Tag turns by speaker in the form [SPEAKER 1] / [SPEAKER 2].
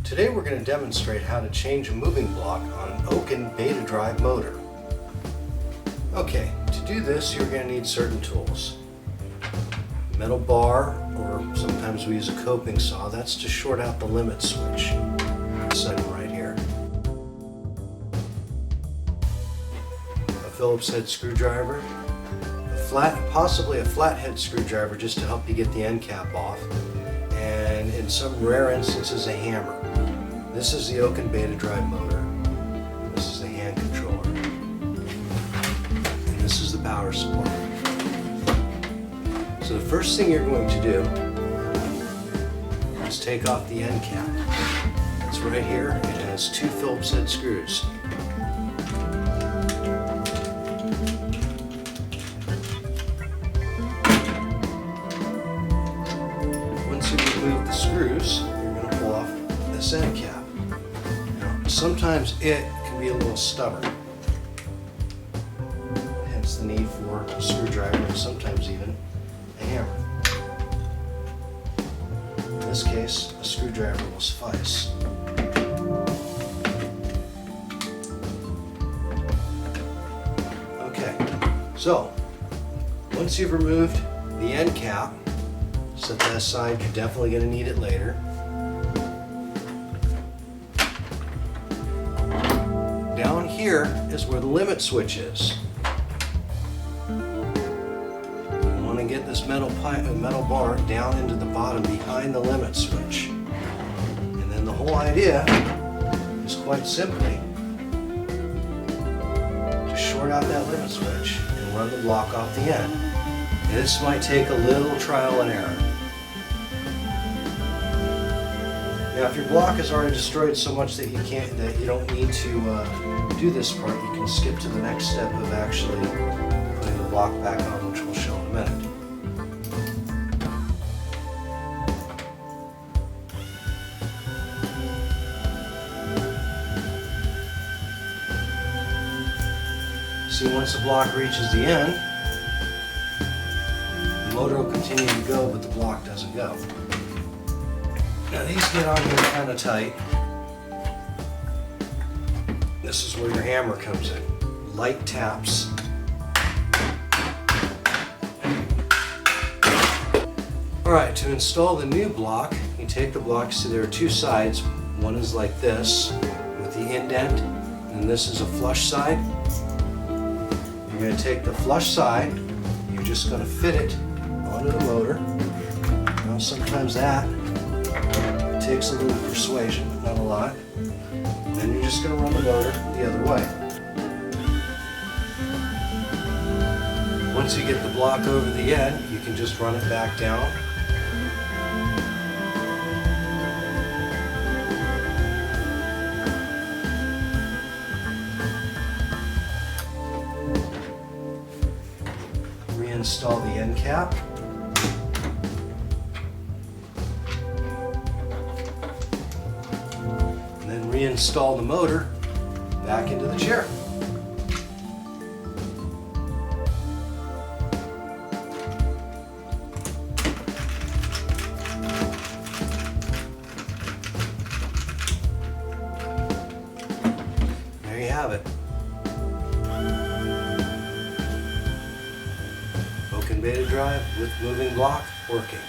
[SPEAKER 1] Today we're going to demonstrate how to change a moving block on an Okin Betadrive motor. Okay, to do this you're going to need certain tools. Metal bar, or sometimes we use a coping saw, that's to short out the limit switch. This one right here. A Phillips head screwdriver, possibly a flathead screwdriver just to help you get the end cap off, and in some rare instances a hammer. This is the Okin Betadrive motor. This is the hand controller. And this is the power supply. So the first thing you're going to do is take off the end cap. It's right here. It has two Phillips head screws. Once you remove the screws, you're going to pull off this end cap. Sometimes it can be a little stubborn, hence the need for a screwdriver and sometimes even a hammer. In this case, a screwdriver will suffice. Okay, so once you've removed the end cap, set that aside, you're definitely going to need it later. Down here is where the limit switch is. You want to get this metal bar down into the bottom behind the limit switch. And then the whole idea is quite simply to short out that limit switch and run the block off the end. This might take a little trial and error. Now, if your block is already destroyed so much that you don't need to do this part, you can skip to the next step of actually putting the block back on, which we'll show in a minute. See, once the block reaches the end, the motor will continue to go, but the block doesn't go. Now these get on here kind of tight. This is where your hammer comes in. Light taps. Alright, to install the new block, you take the block, see there are two sides. One is like this, with the indent, and this is a flush side. You're going to take the flush side, you're just going to fit it onto the motor. Now sometimes that takes a little persuasion, but not a lot. Then you're just going to run the motor the other way. Once you get the block over the end, you can just run it back down. Reinstall the end cap. Reinstall the motor back into the chair. There you have it. Okin Betadrive with moving block working.